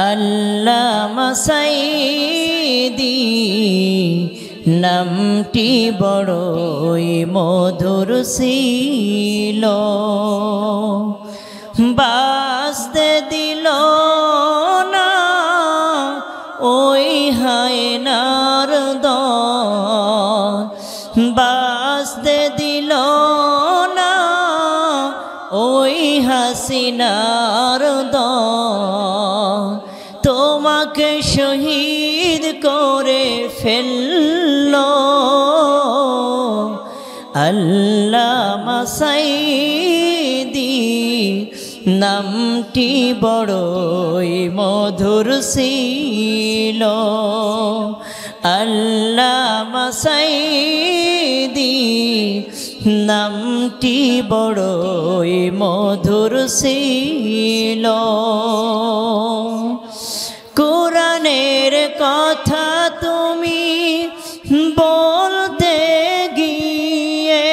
আল্লামা সাঈদী নামটি বড়ই মধুর ছিল, বাঁচতে দিল না ওই হায়নার দল, বাঁচতে দিল না ওই হাসিনার দল, তোমাকে শহীদ করে ফেলল। আল্লামা সাঈদী নামটি বড়ই মধুর ছিল, আল্লামা সাঈদী নামটি বড়ই মধুর ছিল। কোরআনের কথা তুমি বলতে গিয়ে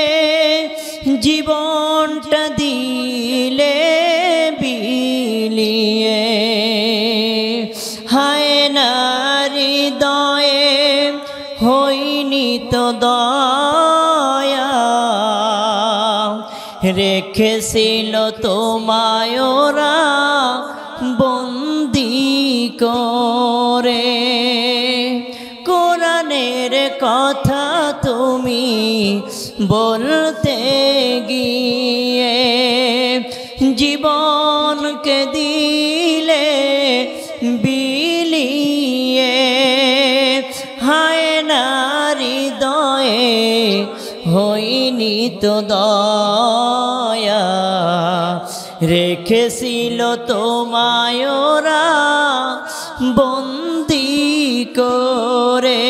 জীবনটা দিলে বিলিয়ে, হায়নার হৃদয়ে হইনি তো দয়া, রেখেছিল তোমায় ওরা বন্দি করে। কোরআনের কথা তুমি বলতে গিয়ে জীবনকে দিলে বিলিয়ে, হায়নার হৃদয়ে হইনি তো দয়া, রেখেছিল তোমায় ওরা বন্দি করে।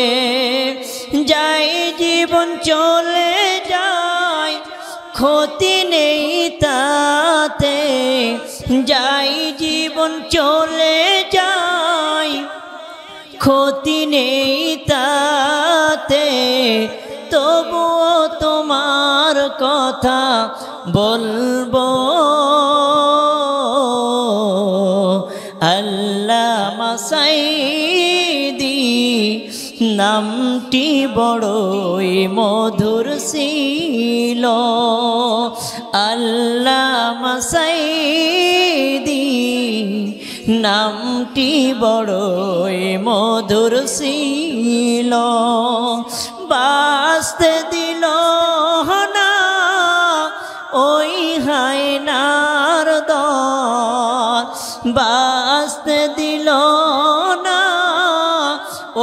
যাই জীবন চলে যায় ক্ষতি নেই তাতে, যাই জীবন চলে যায় ক্ষতি নেই তাতে, তবুও তোমার কথা বলবো। আল্লামা সাঈদী নামটি বড়ই মধুর ছিল, আল্লামা সাঈদী নামটি বড়ই মধুর ছিল, বাঁচতে দিল না ওই হায়নার দল, বাঁচতে দিল না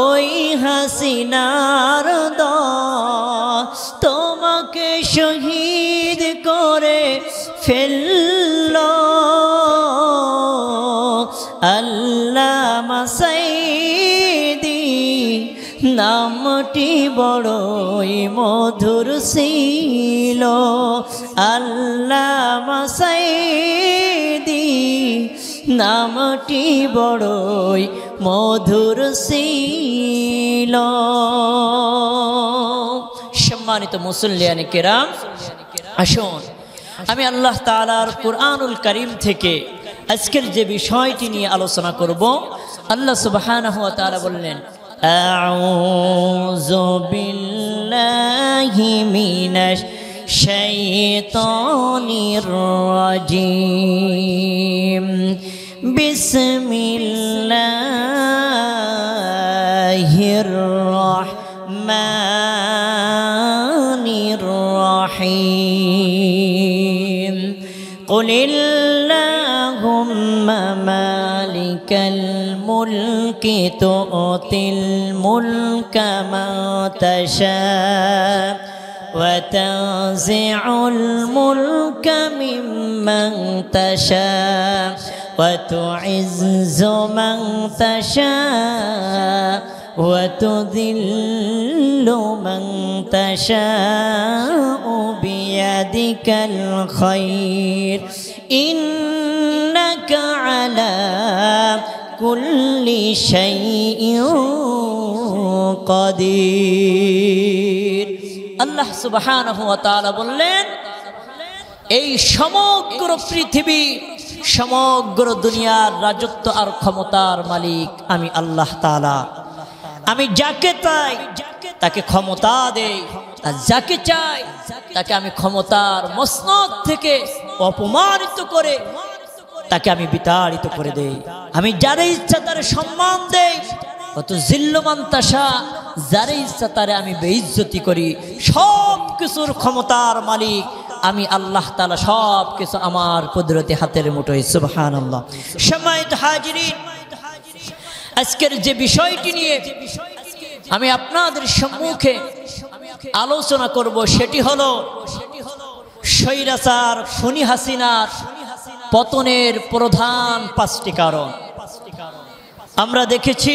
ওই হাসিনার দল, তোমাকে শহীদ করে ফেলল। আল্লামা সাঈদী নামটি বড়ই মধুর ছিল, আল্লামা সাঈদী নামটি বড়ই মধুর ছিল। সম্মানিত মুসল্লিয়ানে কেরাম, আসুন আমি আল্লাহ তাআলার কুরআনুল কারীম থেকে আজকের যে বিষয়টি নিয়ে আলোচনা করব। আল্লাহ সুবহানাহু ওয়া তাআলা বললেন, আউযু বিল্লাহি মিনাশ শাইতানির রাজিম, বিসমিল্লাহির রাহমানির রাহিম, কুলিল্লাহুম্মা মালিকাল মুলকি তু'তিল মুলকা মান তাশা ওয়া তানজি'ুল মুলকা মিম্মান তাশা ওয়া তু'ইজ্জু মান তাশা ওয়া তুযিল্লু মান তাশা'উ বিয়াদিকাল খায়র ইন্নাকা আলা কুল্লি শাইইন কাদির। আল্লাহ সুবহানাহু ওয়া তাআলা বললেন, এই সমগ্র পৃথিবী সমগ্র দুনিয়ার রাজত্ব আর ক্ষমতার মালিক আমি আল্লাহ তাআলা। আমি যাকে চাই তাকে ক্ষমতা দেই, আর যাকে চাই তাকে আমি ক্ষমতার মসনদ থেকে অপমানিত করে তাকে আমি বিতাড়িত করে দেই। আমি যারে ইচ্ছা তারে সম্মান দেই, কত জিল্লুমান তাশা, যারে ইচ্ছা তারে আমি বেইজ্জতি করি। সব কিছুর ক্ষমতার মালিক আমি আল্লাহ তাআলা, সব কিছু আমার কুদরতি হাতের মুঠোয়। সুবহানাল্লাহ। সম্মানিত হাজিরিন, আজকের যে বিষয়টি নিয়ে আমি আপনাদের সম্মুখে আলোচনা করব সেটি হলো স্বৈরাচার খুনি হাসিনার পতনের প্রধান 5টি কারণ। আমরা দেখেছি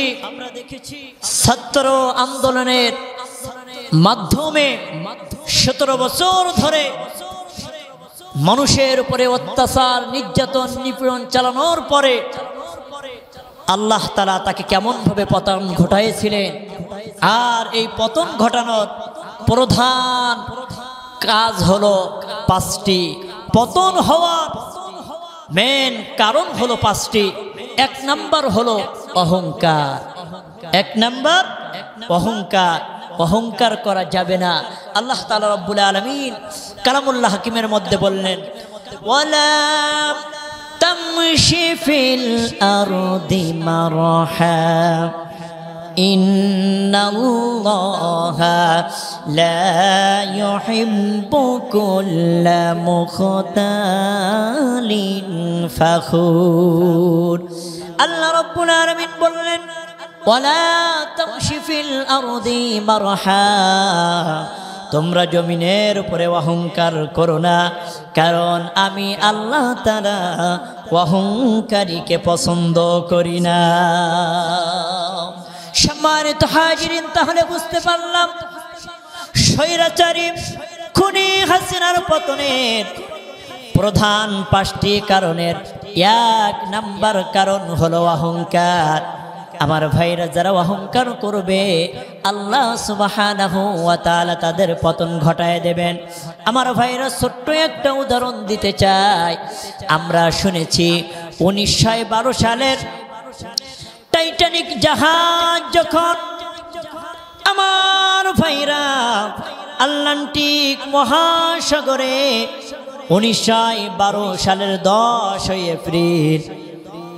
ছাত্র আন্দোলনের মাধ্যমে 17 বছর ধরে মানুষের উপরে অত্যাচার, নির্যাতন, নিপীড়ন চালানোর পরে আল্লাহ তাআলা তাকে কেমন ভাবে পতন ঘটাইছিলেন। আর এই পতন ঘটানোর প্রধান কাজ হলো 5টি। পতন হওয়ার মেন কারণ হলো 5টি। 1 নাম্বার হলো অহংকার। 1 নাম্বার অহংকার। অহংকার করা যাবে না। আল্লাহ তাআলা রব্বুল আলামিন কালামুল্লাহ হাকিমের মধ্যে বললেন, ওয়ালা তামশি ফিল আরদি মারহা ইন্নাল্লাহা লা ইউহিব্বু কুল্লা মুখতালিন ফাখুর। আল্লাহ রাব্বুল আলামিন বললেন, ওয়ালা তামশি ফিল আরদি মারহা, তোমরা জমিনের উপরে অহংকার করো না, কারণ আমি আল্লাহ তাআলা অহংকারীকে পছন্দ করি না। সম্মানিত হাজিরিন, তাহলে বুঝতে পারলাম স্বৈরাচারী খুনি হাসিনার পতনের প্রধান 5টি কারণের 1 নাম্বার কারণ হলো অহংকার। আমার ভাইরা, যারা অহংকার করবে আল্লাহ সুবহানাহু ওয়া তাআলা তাদের পতন ঘটায় দেবেন। আমার ভাইরা, ছোট্ট একটা উদাহরণ দিতে চাই। আমরা শুনেছি 1912 সালের টাইটানিক জাহাজ যখন আমার ভাইরা আটলান্টিক মহাসাগরে 1912 সালের 10 এপ্রিল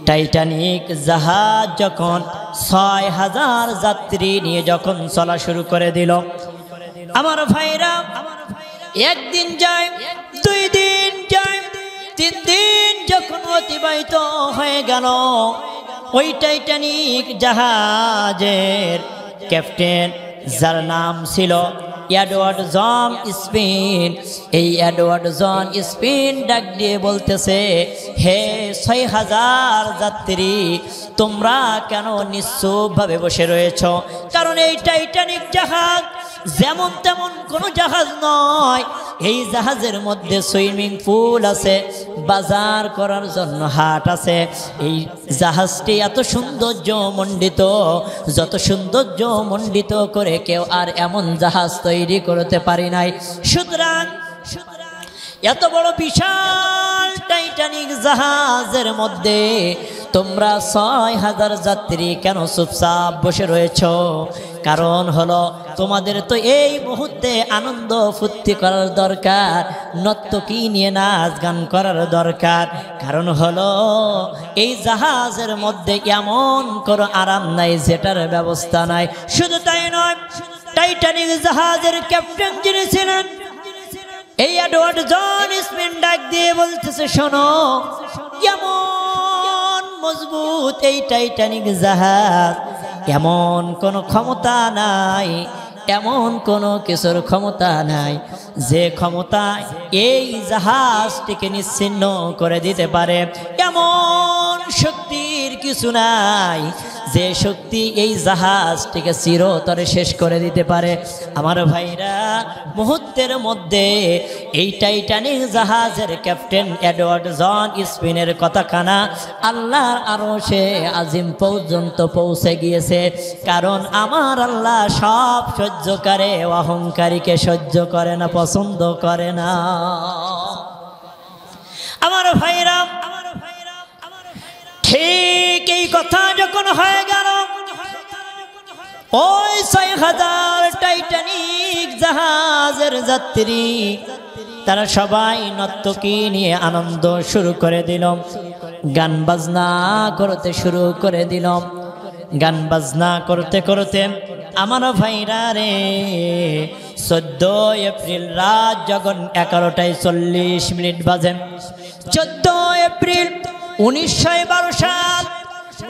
টাইটানিক জাহাজ যখন 6000 যাত্রী নিয়ে যখন চলা শুরু করে দিল, আমার ভাইরা একদিন যায়, 2 দিন যায়, 3 দিন যখন অতিবাহিত হয়ে গেল, ওই টাইটানিক জাহাজের ক্যাপ্টেন, যার নাম ছিল এডওয়ার্ড জন স্পিন, এই এডওয়ার্ড জন স্পিন ডাক দিয়ে বলতেছে, হে 6000 যাত্রী, তোমরা কেন নিশ্চুপভাবে বসে রয়েছ? কারণ এই টাইটানিক জাহাজ যেমন তেমন কোনো জাহাজ নয়। এই জাহাজের মধ্যে সুইমিং পুল আছে, বাজার করার জন্য হাট আছে। এই জাহাজটি এত সৌন্দর্য মণ্ডিত, যত সৌন্দর্য মণ্ডিত করে কেউ আর এমন জাহাজ তৈরি করতে পারি নাই। সুতরাং এত বড় বিশাল টাইটানিক জাহাজের মধ্যে তোমরা 6000 যাত্রী কেন চুপচাপ বসে রয়েছ? কারণ হলো তোমাদের তো এই মুহূর্তে আনন্দ ফুর্তি করার দরকার, নর্তকী নিয়ে নাচ গান করার দরকার। কারণ হলো এই জাহাজের মধ্যে এমন কোনো আরাম নাই যেটার ব্যবস্থা নাই। শুধু তাই নয়, টাইটানিক জাহাজের ক্যাপ্টেন যিনি ছিলেন এই এডওয়ার্ড জন স্পিন ডাক দিয়ে বলতেছে, শোনো, এমন মজবুত এই টাইটানিক জাহাজ, এমন কোনো ক্ষমতা নাই, এমন কোনো কিছুর ক্ষমতা নাই যে ক্ষমতা এই জাহাজটিকে নিশ্চিহ্ন করে দিতে পারে। এমন শক্তির কিছু নাই যে শক্তি এই জাহাজটিকে চিরতরে শেষ করে দিতে পারে। আমার ভাইরা, মুহূর্তের মধ্যে এই টাইটানিক জাহাজের ক্যাপ্টেন এডওয়ার্ড জন স্পিনের কথা কানা আল্লাহর আরশে আজিম পর্যন্ত পৌঁছে গিয়েছে। কারণ আমার আল্লাহ সব সহ্য করে, অহংকারীকে সহ্য করে না, পছন্দ করে না। আমার ভাইরা, ঠিক এই কথা যখন হয়ে গেল, ওই ৬,০০০ টাইটানিক জাহাজের যাত্রী তারা সবাই নর্তকী নিয়ে আনন্দ শুরু করে দিল, গান বাজনা করতে শুরু করে দিল। গান বাজনা করতে করতে আমার ভাইরা রে ১৪ এপ্রিল রাত যখন 11:40 বাজে, 14 এপ্রিল 1912 সাল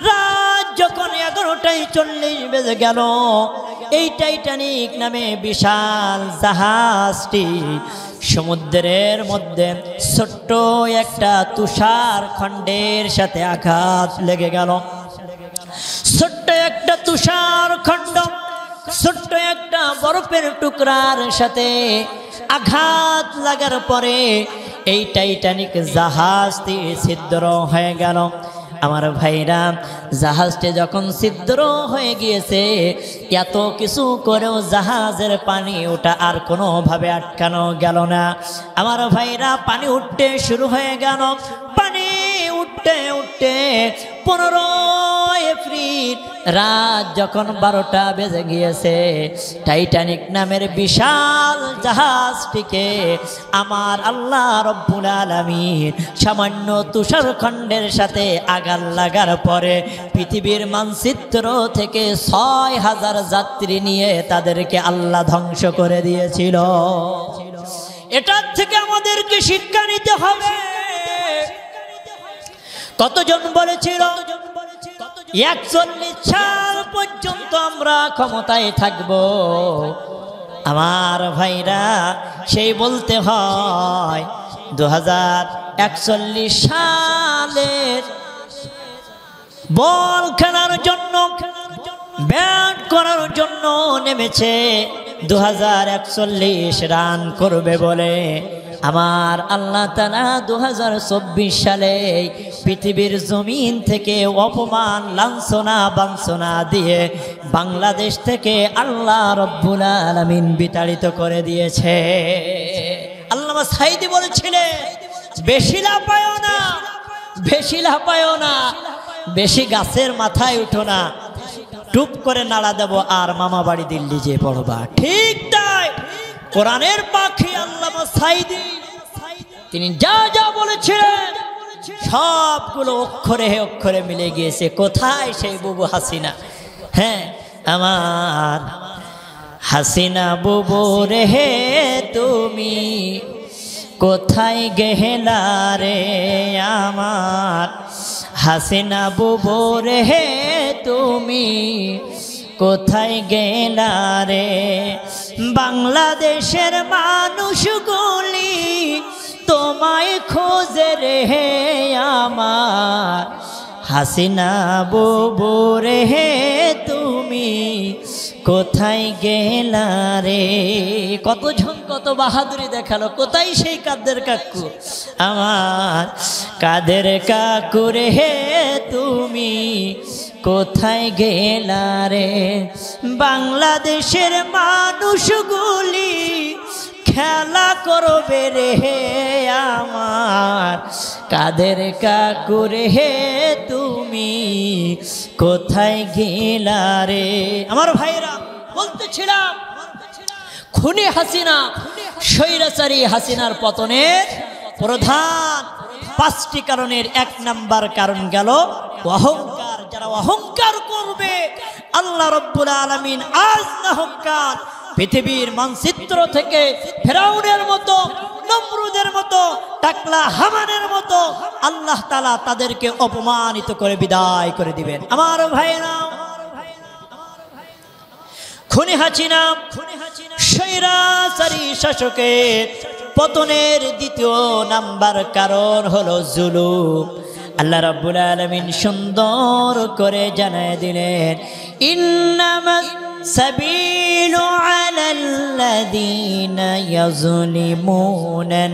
রাত যখন 11:40 বেজে গেল, এই টাইটানিক নামে বিশাল জাহাজটি সমুদ্রের মধ্যে ছোট্ট একটা তুষার খণ্ডের সাথে আঘাত লেগে গেল। ছোট্ট একটা তুষার খণ্ড, ছোট্ট একটা বরফের টুকরার সাথে আঘাত লাগার পরে এই টাইটানিক জাহাজটি ছিদ্র হয়ে গেল। আমার ভাইরা, জাহাজটি যখন ছিদ্র হয়ে গিয়েছে, এত কিছু করেও জাহাজের পানি ওটা আর কোনোভাবে আটকানো গেল না। আমার ভাইরা, পানি উঠতে শুরু হয়ে গেল। পানি উঠতে উঠতে 15 এপ্রিল রাত যখন 12টা বেজে গিয়েছে, টাইটানিক নামের বিশাল জাহাজটিকে আমার আল্লাহ রব্বুল আলামিন সামান্য তুষারখণ্ডের সাথে আঘাত লাগার পরে পৃথিবীর মানচিত্র থেকে ৬,০০০ যাত্রী নিয়ে তাদেরকে আল্লাহ ধ্বংস করে দিয়েছিল। এটার থেকে আমাদেরকে শিক্ষা নিতে হবে। কতজন বলেছিল ৪১ সাল পর্যন্ত আমরা ক্ষমতায় থাকব? আমার ভাইরা, সেই বলতে হয় 2041 সালের বল খেলার জন্য, ব্যাট করার জন্য নেমেছে 2041 রান করবে বলে। আমার আল্লাহ তাআলা 2024 সালে পৃথিবীর জমিন থেকে অপমান, লাঞ্ছনা, বাঞ্ছনা দিয়ে বাংলাদেশ থেকে আল্লাহ রব্বুল আলামিন বিতাড়িত করে দিয়েছে। আল্লামা সাঈদী বলেছিলেন, বেশি লাফায়ো না, বেশি লাফায়ো না, বেশি গাছের মাথায় উঠো না, টুপ করে নাড়া দেব আর মামা বাড়ি দিল্লি যেয়ে পড়বা। ঠিক তাই, কোরআনের পাখি আল্লামা সাঈদী তিনি যা যা বলেছিলেন সবগুলো অক্ষরে অক্ষরে মিলে গিয়েছে। কোথায় সেই বুবু হাসিনা? হ্যাঁ, আমার হাসিনা বুবু রে তুমি কোথায় গেলা রে, আমার হাসিনা বুবু রে তুমি কোথায় গেলা রে, বাংলাদেশের মানুষগুলি তোমায় খোঁজে রে, আমার হাসিনা বুবু রে তুমি কোথায় গেলা রে। কতজন কত বাহাদুরি দেখালো, কোথায় সেই কাদের কাকু? আমার কাদের কাকু রে তুমি কোথায় গেলা রে, বাংলাদেশের মানুষগুলি খেলা করবে রে, আমার কাদের কাকু রে তুমি কোথায় গেলা রে। আমার ভাইরা, বলতেছিলাম খুনি হাসিনা, স্বৈরাচারী হাসিনার পতনের প্রধান 5টি কারণের 1 নাম্বার কারণ গেল অহংকার। যারা অহংকার করবে, আল্লাহ রব্বুল আলামিন আজ না অহংকার পৃথিবীর মানচিত্র থেকে ফেরাউনের মতো, নমরুদের মতো, টাকলা হামানের মতো আল্লাহ তাআলা তাদেরকে অপমানিত করে বিদায় করে দিবেন। আমার ভাইরা, খুনি হাসিনা স্বৈরাচারী শাসকের পতনের 2য় নাম্বার কারণ হলো জুলুম। আল্লাহ রাব্বুল আলামিন সুন্দর করে জানায় দিলেন, ইন্নামাস সাবিলু আলাল্লাযীনা ইয়াযলিমুনান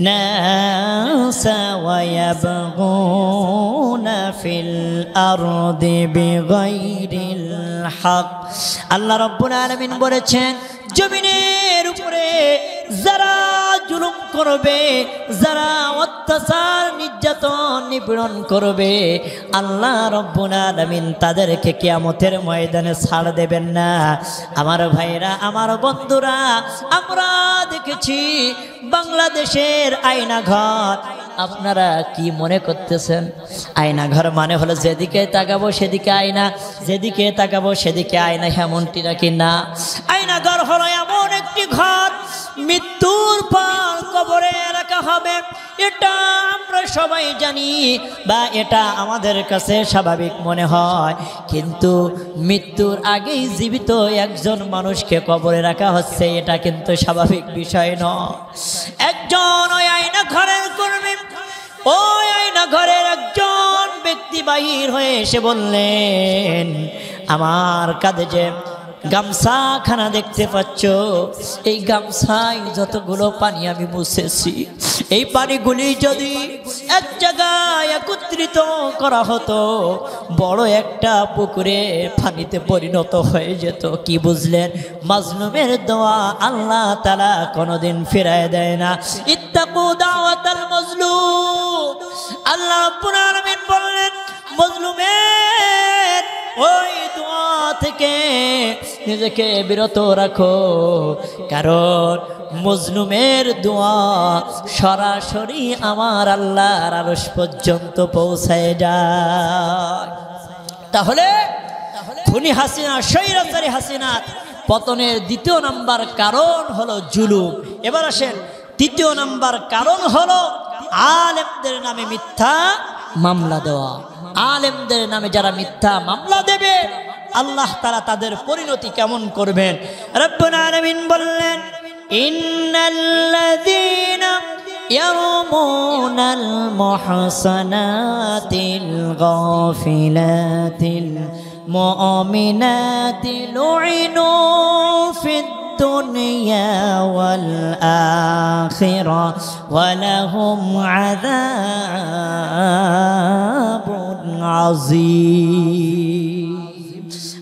নাসা ওয়া ইয়াবগুনা ফিল আরদি বিগাইরিল হক। আল্লাহ রাব্বুল আলামিন বলেছেন, জমিনের উপরে যারা জুলুম করবে, যারা অত্যাচার নির্যাতন নিপীড়ন করবে, আল্লাহ রব্বুল আলামিন তাদেরকে কিয়ামতের ময়দানে ছাড় দেবেন না। আমার ভাইরা, আমার বন্ধুরা, আমরা দেখেছি বাংলাদেশের আয়নাঘর। আপনারা কি মনে করতেছেন? আয়নাঘর মানে হলো যেদিকে তাকাবো সেদিকে আয়না, যেদিকে তাকাবো সেদিকে আয়না, এমনটি নাকি না। আয়নাঘর হলো এমন একটি ঘর, মৃত্যুর পর কবরে রাখা হবে, এটা আমরা সবাই জানি বা এটা আমাদের কাছে স্বাভাবিক মনে হয়। কিন্তু মৃত্যুর আগেই জীবিত একজন মানুষকে কবরে রাখা হচ্ছে, এটা কিন্তু স্বাভাবিক বিষয় নয়। একজন ওই আয়না ঘরের কর্মী, ওই আয়না ঘরের একজন ব্যক্তি বাহির হয়ে এসে বললেন, আমার কাঁধে যে গামছাখানা দেখতে পাচ্ছ, এই গামছায় যতগুলো পানি আমি মুছেছি, এই পানিগুলি যদি এক জায়গায় একত্রিত করা হতো, বড় একটা পুকুরে পানিতে পরিণত হয়ে যেত। কি বুঝলেন? মাজলুমের দোয়া আল্লাহ তাআলা কোনোদিন ফিরায় দেয় না। ইত্তাকু দাওয়াতাল মাজলুম। আল্লাহ রাব্বুল আলামিন বললেন, মাজলুমের ওই দোয়া থেকে নিজেকে বিরত রাখো, কারণ মজলুমের দোয়া সরাসরি আমার আল্লাহর আরশ পর্যন্ত পৌঁছায় যায়। তাহলে খুনি হাসিনা, স্বৈরাচারী হাসিনা পতনের দ্বিতীয় নাম্বার কারণ হলো জুলুম। এবার আসেন, তৃতীয় নাম্বার কারণ হলো আলেমদের নামে মিথ্যা মামলা দেওয়া। আলেমদের নামে যারা মিথ্যা মামলা দেবে, আল্লাহ তাআলা তাদের পরিণতি কেমন করবেন? রব্বুল আলামিন বললেন, ইন্নাল্লাযীনা ইয়ারমুনাল মুহসানাতিল গাফিলাতিল মুমিনাতি লুইনু ফিদ দুনিয়া ওয়াল আখিরা ওয়া লাহুম আযাবুন আযীম।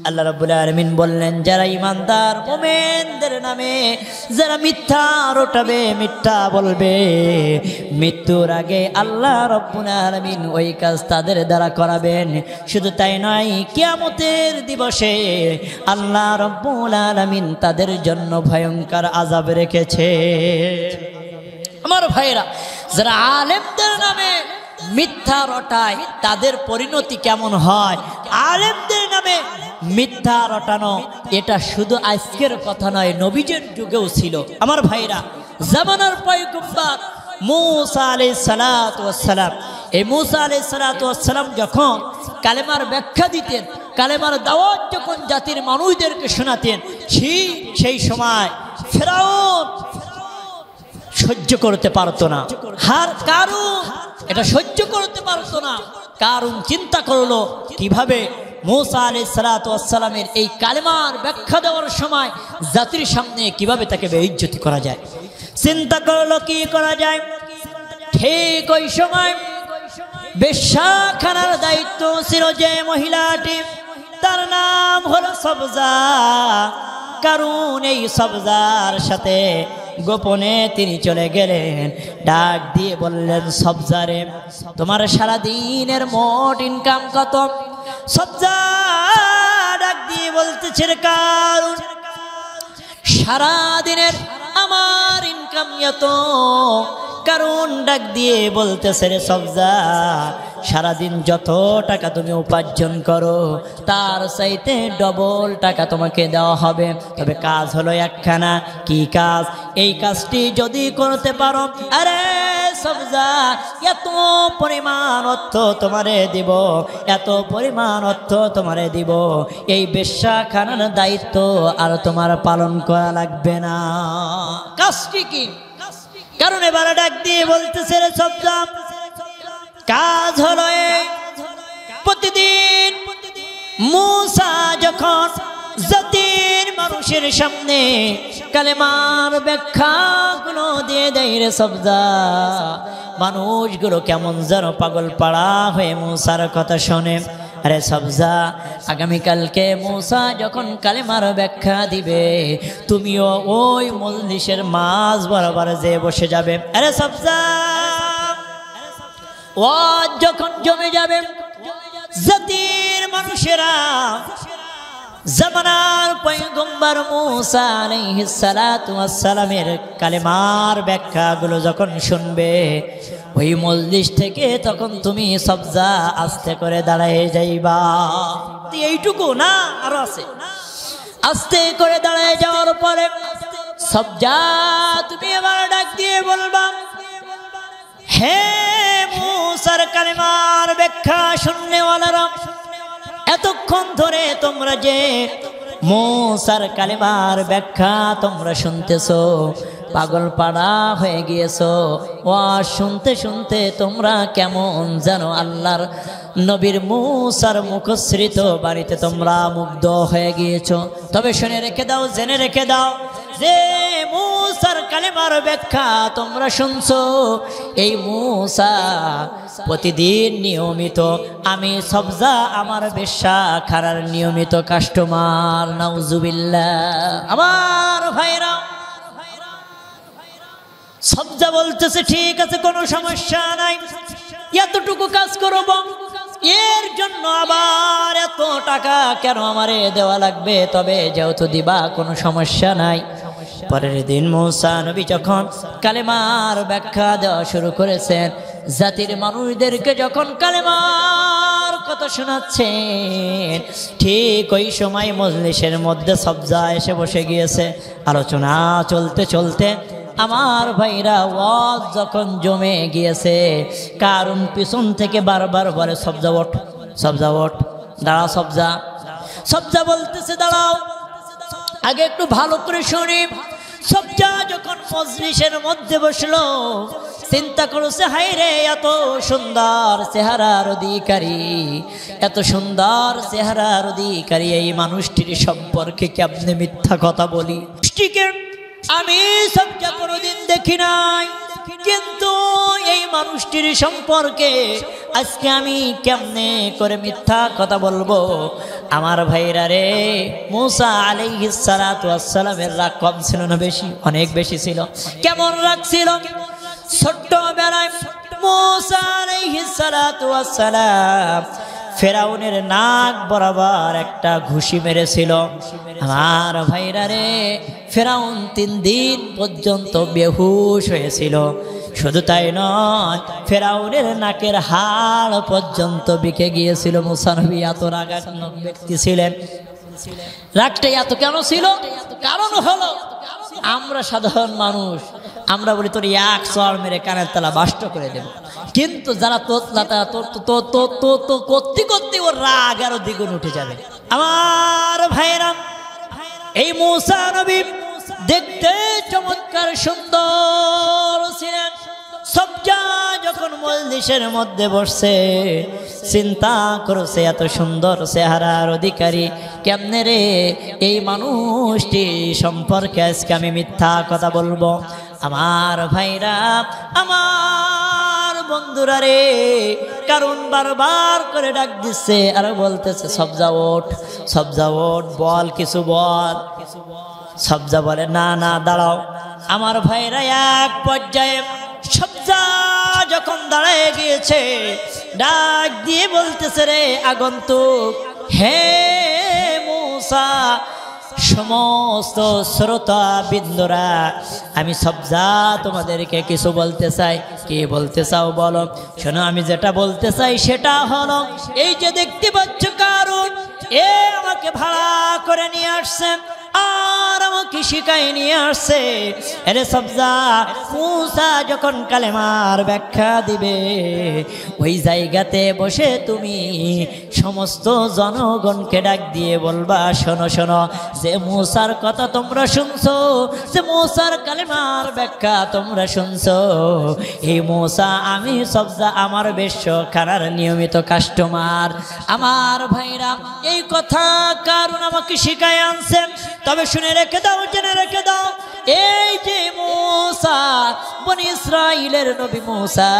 আল্লাহ রাব্বুল আলামিন বললেন, যারা ইমানদার মুমিনদের নামে যারা মিথ্যা রটাবে, মিথ্যা বলবে, মৃত্যুর আগে আল্লাহ রাব্বুল আলামিন ওই কাজ তাদের দ্বারা করাবেন। শুধু তাই নয়, কিয়ামতের দিবসে আল্লাহ রাব্বুল আলামিন তাদের জন্য ভয়ঙ্কর আযাব রেখেছে। আমার ভাইরা, যারা আলেমদের নামে মিথ্যা রটায় তাদের পরিণতি কেমন হয়? আলেমদের নামে মিথ্যা রটানো এটা শুধু আজকের কথা নয়, নবীজির যুগেও ছিল। আমার ভাইরা, জামানার পয়গম্বর মূসা আলাইহিস সালাতু ওয়াস সালাম, এই মূসা আলাইহিস সালাতু ওয়াস সালাম যখন কালেমার ব্যাখ্যা দিতেন, কালেমার দাওয়াত যখন জাতির মানুষদেরকে শোনাতেন, সেই সময় ফেরাউন সহ্য করতে পারতো না। কারণ এটা সহ্য করতে পারতো না। কারণ চিন্তা করলো কিভাবে মূসা আলাইহিস সালাতু ওয়াস সালামের এই কালেমার ব্যাখ্যা দেওয়ার সময় জাতির সামনে কিভাবে তাকে বেইজ্জতি করা যায়। চিন্তা করলো কি করা যায়। ঠিক ওই সময় বেশ্যাখানার দায়িত্ব ছিল যে মহিলাটি, তার নাম হলো সবজা। কারণ এই সবজার সাথে গোপনে তিনি চলে গেলেন, ডাক দিয়ে বললেন, সবজারে, তোমার সারাদিনের মোট ইনকাম কত? সবজা ডাক দিয়ে বলতেছে, কারণ সারাদিনের আমার ইনকাম এত। কারণ ডাক দিয়ে বলতেছে, রে সবজা, সারাদিন যত টাকা তুমি উপার্জন করো তার চাইতে ডবল টাকা তোমাকে দেওয়া হবে। তবে কাজ হলো একখানা। কি কাজ? এই কাজটি যদি করতে পারো, আরে সবজা, এত পরিমাণ অর্থ তোমারে দিব, এত পরিমাণ অর্থ তোমারে দিব। এই বেশ্যাখানার দায়িত্ব আর তোমার পালন করা লাগবে না। কাজটি কি? কারণ এবারে ডাক দিয়ে বলতেছে, রে সবজা, কাজ হলো প্রতিদিন মূসা যখন জাতির মানুষের সামনে কালেমার ব্যাখ্যাগুলো দিয়ে দেয়, রে সবজা, মানুষগুলো কেমন যেন পাগল পাড়া হয়ে মূসার কথা শোনে। আরে সবজা, আগামীকালকে মূসা যখন কালেমার ব্যাখ্যা দিবে তুমিও ওই মজলিসের মাঝ বরাবর যে বসে যাবে। আরে সবজা, ওয়াজ যখন জমে যাবে জাতির মানুষেরা জামানার পয়গম্বর মূসা আলাইহিস সালাতু ওয়াস সালামের কালেমার ব্যাখ্যাগুলো যখন শুনবে ওই মজলিস থেকে তখন তুমি সবজা আস্তে করে দাঁড়ায় যাইবা। এইটুকু না, আরো আছে। আস্তে করে দাঁড়ায় যাওয়ার পরে সবজা তুমি এবার ডাক দিয়ে বলবা, হে মূসার কালেমার ব্যাখ্যা শুননেওয়ালারা, এতক্ষণ ধরে তোমরা যে মূসার কালেমার ব্যাখ্যা তোমরা শুনতেছো, পাগল পাড়া হয়ে গিয়েছো। ওয়াজ শুনতে শুনতে তোমরা কেমন জানো আল্লাহর নবীর মূসার মুখশ্রিত বাড়িতে তোমরা মুগ্ধ হয়ে গিয়েছো। তবে শুনে রেখে দাও, জেনে রেখে দাও যে মূসার কালেমার ব্যাখ্যা তোমরা শুনছো, এই মূসা প্রতিদিন নিয়মিত আমি সবজা আমার বেশ্যা খানার নিয়মিত কাস্টমার। নাউজুবিল্লাহ। আমার ভাইরা, সবজা বলতেছে ঠিক আছে, কোনো সমস্যা নাই, এতটুকু কাজ করব, এর জন্য আবার এত টাকা কেন আমারে দেওয়া লাগবে? তবে যেহেতু দিবা কোনো সমস্যা নাই। পরের দিন মূসা নবী যখন কালেমার ব্যাখ্যা দেওয়া শুরু করেছেন, জাতির মানুষদেরকে যখন কালেমার কথা শোনাচ্ছেন, ঠিক ওই সময় মজলিসের মধ্যে সবজা এসে বসে গিয়েছে। আলোচনা চলতে চলতে আমার ভাইরা ওয়াজ যখন জমে গিয়েছে, কারণ পিছন থেকে বারবার বলে সবজা ওঠ, সবজা ওঠ, দাঁড়া সবজা। সবজা বলতেছে দাঁড়াও, আগে একটু ভালো করে শুনি। সবজা যখন মজলিসের মধ্যে বসলো, চিন্তা করেছে হায় রে, এত সুন্দর চেহারার অধিকারী, এত সুন্দর চেহারার অধিকারী এই মানুষটির সম্পর্কে কেমনে মিথ্যা কথা বলি। আমি সবজা কোনোদিন দেখি নাই, কিন্তু এই মানুষটির সম্পর্কে আজকে আমি কেমনে করে মিথ্যা কথা বলবো? আমার ভাইরা রে, মূসা আলাইহিস সালাতু ওয়াস সালামের রাগ কম ছিল না বেশি? অনেক বেশি ছিল। কেমন রাগ ছিল? ছোট্টবেলায় মূসা আলাইহিস সালাতু ওয়াস সালাম ফেরাউনের নাক বরাবর একটা ঘুষি মেরেছিল। আমার ভাইরা রে, ফেরাউন 3 দিন পর্যন্ত বেহুশ হয়েছিল। শুধু তাই নয়, ফেরাউনের নাকের হাড় পর্যন্ত বিকে গিয়েছিল। মূসা নবী এত রাগান্বিত ব্যক্তি ছিলেন। রাগটা এত কেন ছিল? কারণ হলো আমরা সাধারণ মানুষ, আমরা বলি তোর এক চড় মেরে কানের তলা বাষ্ট করে দেব, কিন্তু যারা তোতলা তারা তো করতে করতে ওর রাগ আরো দ্বিগুণ উঠে যাবে। আমার ভাইরা, এই মূসা নবী দেখতে চমৎকার সুন্দর ছিলেন। সবজা যখন মজলিসের মধ্যে বসছে, চিন্তা করছে এত সুন্দর চেহারার অধিকারী কেমনে রে এই মানুষটি সম্পর্কে আজকে আমি মিথ্যা কথা বলবো? আমার ভাইরা, আমার বন্ধুরা রে, কারণ বারবার করে ডাক দিচ্ছে আর বলতেছে সবজা ওঠ, সবজা ওঠ, বল কিছু বল। সবজা বলে না না দাঁড়াও। আমার ভাইরা, এক পর্যায়ে সবজা যখন দাঁড়ায় গিয়েছে, ডাক দিয়ে বলতেছে রে আগন্তুক, হে মূসা, সমস্ত শ্রোতা বিন্দুরা, আমি সবজা তোমাদেরকে কিছু বলতে চাই। কি বলতে চাও বলো? শোনো, আমি যেটা বলতে চাই সেটা হলো, এই যে দেখতে পাচ্ছ কারণ এ আমাকে ভাড়া করে নিয়ে আসছে আর আমাকে শিখাই নিয়ে আসছে। এরে সবজা, মূসা যখন কালেমার ব্যাখ্যা দিবে ওই জায়গাতে বসে তুমি সমস্ত জনগণকে ডাক দিয়ে বলবা, শোনো শোনো, যে মূসার কথা তোমরা শুনছো, যে মূসার কালেমার ব্যাখ্যা তোমরা শুনছো, এই মূসা আমি সবজা আমার বেশ্য খানার নিয়মিত কাস্টমার। আমার ভাইরা, এই কথা কারণ আমাকে শিখায় আনছেন। তবে শুনে রেখে রেখে দাও, জেনে রেখে দাও, এই যে মুসা, বনি ইসরাইলের নবী মুসা,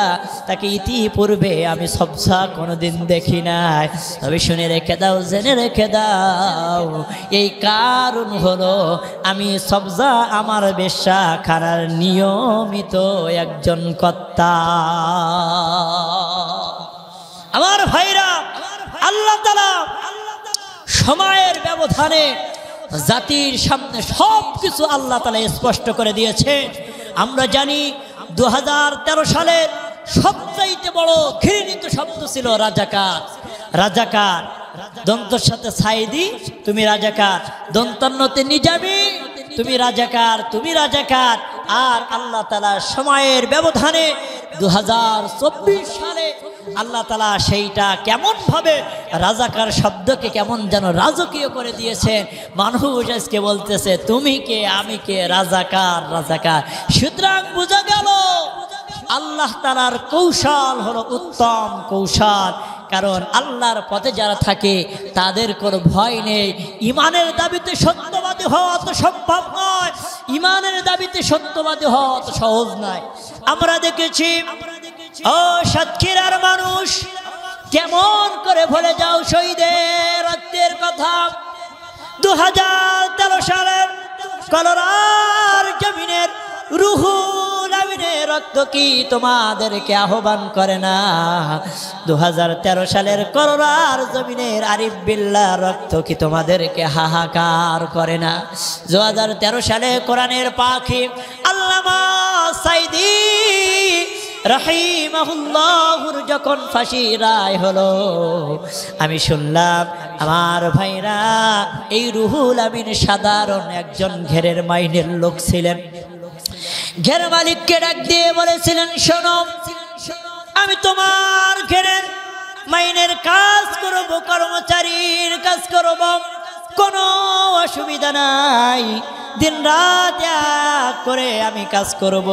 তাকে ইতিপূর্বে আমি সবসা কোনোদিন দেখি নাই। তবে শুনে রেখে দাও, জেনে রেখে দাও, এই কারণ হলো আমি সবজা আমার বেশ্যা খানার নিয়মিত একজন কর্তা। আমার ভাইরা, আল্লাহ তাআলা সময়ের ব্যবধানে জাতির সামনে সব কিছু আল্লাহ তাআলা স্পষ্ট করে দিয়েছে। আমরা জানি 2013 সালের সবচাইতে বড় ঘৃণিত শব্দ ছিল রাজাকার। রাজাকার দন্তর সাথে সাইদি, তুমি রাজাকার, দন্তান্নতে নিজামি, তুমি রাজাকার, তুমি রাজাকার। আর আল্লাহ তাআলা সময়ের ব্যবধানে 2024 সালে আল্লাহ তাআলা সেইটা কেমন ভাবে রাজাকার শব্দকে কেমন যেন রাজকীয় করে দিয়েছেন। মানুষ আজকে বলতেছে তুমি কে, আমি কে, রাজাকার রাজাকার। সুতরাং বোঝা গেল আল্লাহ তাআলার কৌশল হলো উত্তম কৌশল। কারণ আল্লাহর পথে যারা থাকে তাদের কোনো ভয় নেই। ইমানের দাবিতে সত্যবাদী হওয়া তো সম্ভব নয়, ইমানের দাবিতে সত্যবাদী হওয়া তো সহজ নয়। আমরা দেখেছি ও সাতক্ষীরার মানুষ, কেমন করে ভুলে যাও শহীদের রক্তের কথা। 2013 সালের কলরার জমিনের রুহুল আমিনের রক্ত কি তোমাদেরকে আহ্বান করে না? 2013 সালের কলরার জমিনের আরিফ বিল্লাহ রক্ত কি তোমাদেরকে হাহাকার করে না? 2013 সালে কোরআনের পাখি আল্লামা সাইদি রাহিমাহুল্লাহুর যখন ফাঁসি রায় হলো, আমি শুনলাম আমার ভাইরা, এই রুহুল আমিন সাধারণ একজন ঘেরের মাইনের লোক ছিলেন। ঘের মালিককে ডাক দিয়ে বলেছিলেন, শোনো, আমি তোমার ঘেরের মাইনের কাজ করব, কর্মচারীর কাজ করব, কোনো অসুবিধা নাই, দিন রাত এক করে আমি কাজ করব।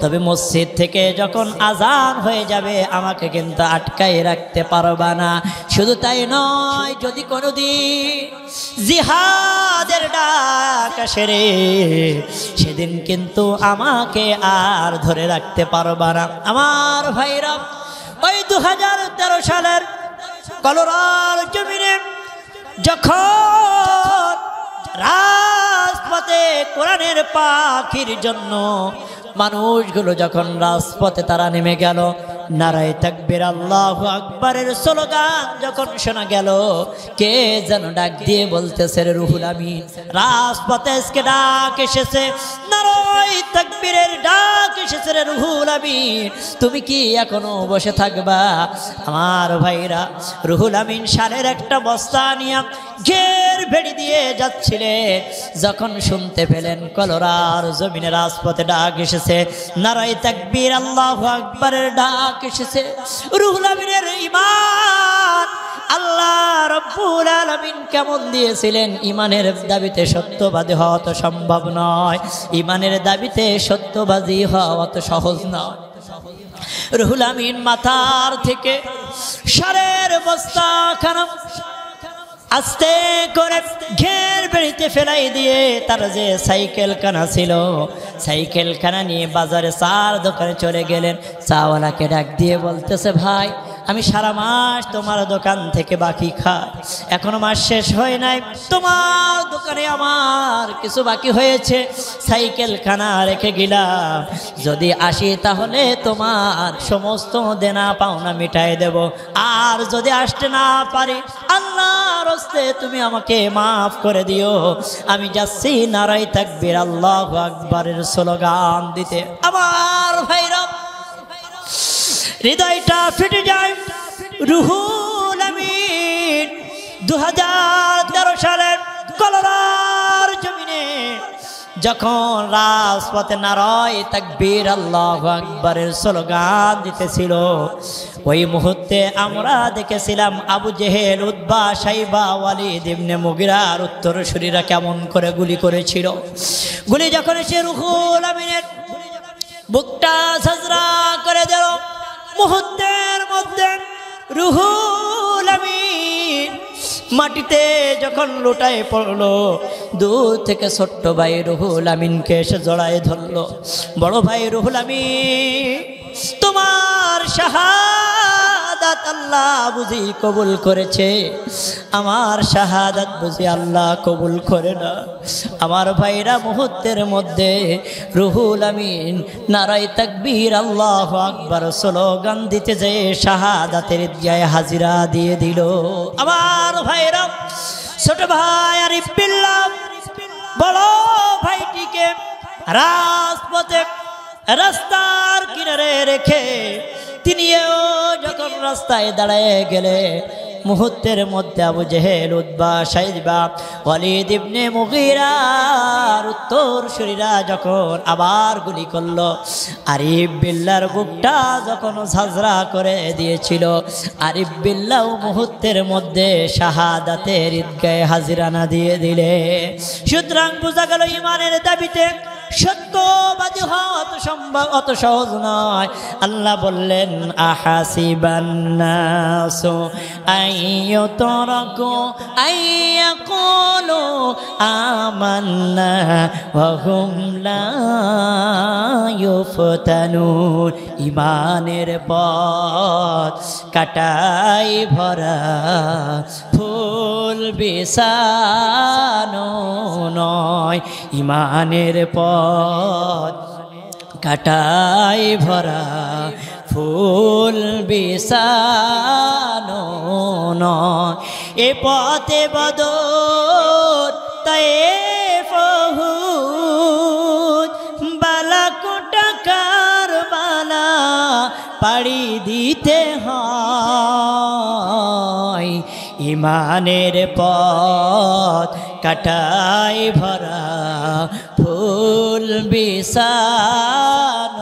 তবে মসজিদ থেকে যখন আজান হয়ে যাবে আমাকে কিন্তু আটকাই রাখতে পারবা না। শুধু তাই নয়, যদি কোনোদিন জিহাদের ডাক আসে রে, সেদিন কিন্তু আমাকে আর ধরে রাখতে পারবা না। আমার ভাইরা, ওই 2013 সালের কলরার জমিনে যখন রাজপথে কোরআনের পাখির জন্য মানুষগুলো যখন রাজপথে তারা নেমে গেল, নারায়ে তাকবীর আল্লাহু আকবারের স্লোগান যখন শোনা গেল, কে যেন ডাক দিয়ে বলতেছে, রুহুল আমিন রাজপথে আজকে ডাক এসেছে, নারায়ে তাকবীরের ডাক এসেছে রে রুহুল আমিন, তুমি কি এখনো বসে থাকবা? আমার ভাইরা, রুহুল আমিন সারের একটা বস্তা নিয়ে ঘের ভেড়ি দিয়ে যাচ্ছিলেন, যখন শুনতে পেলেন কলরার জমিনে রাজপথে ডাক এসেছে, নারায়ে তাকবীর আল্লাহু আকবারের ডাক এসেছে, রুহুল আমিনের ঈমান আল্লাহ রব্বুল আলামিন কেমন দিয়েছিলেন। ইমানের দাবিতে সত্যবাদী হওয়া তো সম্ভব নয়, ইমানের দাবিতে সত্যবাদী হওয়া তো সহজ নয়। রুহুল আমিন মাথার থেকে সারের বস্তা খানা আস্তে করে ঘের বেড়িতে ফেলাই দিয়ে তার যে সাইকেল খানা ছিল, সাইকেল খানা নিয়ে বাজারে চার দোকানে চলে গেলেন। চাওয়ালাকে ডাক দিয়ে বলতেছে, ভাই আমি সারা মাস তোমার দোকান থেকে বাকি খাই, এখনো মাস শেষ হয় নাই, তোমার দোকানে আমার কিছু বাকি হয়েছে, সাইকেল খানা রেখে গেলাম, যদি আসি তাহলে তোমার সমস্ত দেনা পাওনা মিটাই দেব, আর যদি আসতে না পারি আল্লাহর হস্তে তুমি আমাকে মাফ করে দিও। আমি যাচ্ছি নারায়ে তাকবীর আল্লাহু আকবারের স্লোগান দিতে। আমার ভাইরা, হৃদয়টা ফেটে যায়। রুহুল আমিন 2013 সালের কলরার জমিনে যখন রাজপথে নারায়ে তাকবীর আল্লাহু আকবারের স্লোগান দিতেছিল, ওই মুহূর্তে আমরা দেখেছিলাম আবু জেহেল, উতবা, শাইবা, ওয়ালিদ ইবনে মুগিরার উত্তরসূরিরা কেমন করে গুলি করেছিল। গুলি যখন এসে রুহুল আমিনের বুকটা ঝাঁঝরা করে দিল, মুহূর্তের মধ্যে রুহুল আমিন মাটিতে যখন লোটায় পড়লো, দূর থেকে ছোট্ট ভাই রুহুল আমিনকে এসে জড়ায় ধরলো। বড় ভাই রুহুল আমিন, তোমার শাহাদাত আল্লাহ বুঝি কবুল করেছে, আমার শাহাদাত বুঝি আল্লাহ কবুল করে না। আমার ভাইরা মুহূর্তের মধ্যে রুহুল আমিন নারায়ে তাকবীর আল্লাহু আকবার স্লোগান দিতে যেয়ে শাহাদাতের ঈদগাহে হাজিরা দিয়ে দিল। আমার ভাইরা, ছোট ভাই আরিফ বিল্লাহ বড় ভাইটিকে রাজপথে রাস্তার কিনারে রেখে তিনিও যখন রাস্তায় দাঁড়িয়ে গেলে, মুহূর্তের মধ্যে আবু জেহেল, উতবা, শাইবা, ওয়ালিদ ইবনে মুগীরার উত্তর শরীরা যখন আবার গুলি করলো, আরিফ বিল্লাহর বুকটা যখন ঝাঁঝরা করে দিয়েছিল, আরিফ বিল্লাহ মুহূর্তের মধ্যে শাহাদাতের ঈদগাহে হাজিরানা দিয়ে দিলে। সুতরাং বোঝা গেল ইমানের দাবিতে সত্যবাদী হওয়া অত সহজ নয়। আল্লাহ বললেন, আহাসিবান নাসু আইয়ুতরাকু আইয়াকুলু আমান্না ওয়া হুম লা ইউফতানুন। ইমানের পথ কাটাই ভরা, ফুল বিছানো নয়। ইমানের পথ কাটাই ভরা, ফুল বিছানো নয়। এ পথে বদর তায়েফ উহুদ, বালাকোটা কারবালা পাড়ি দিতে হয়। ইমানের পথ কাটাই ভরা, ফুল বিছানো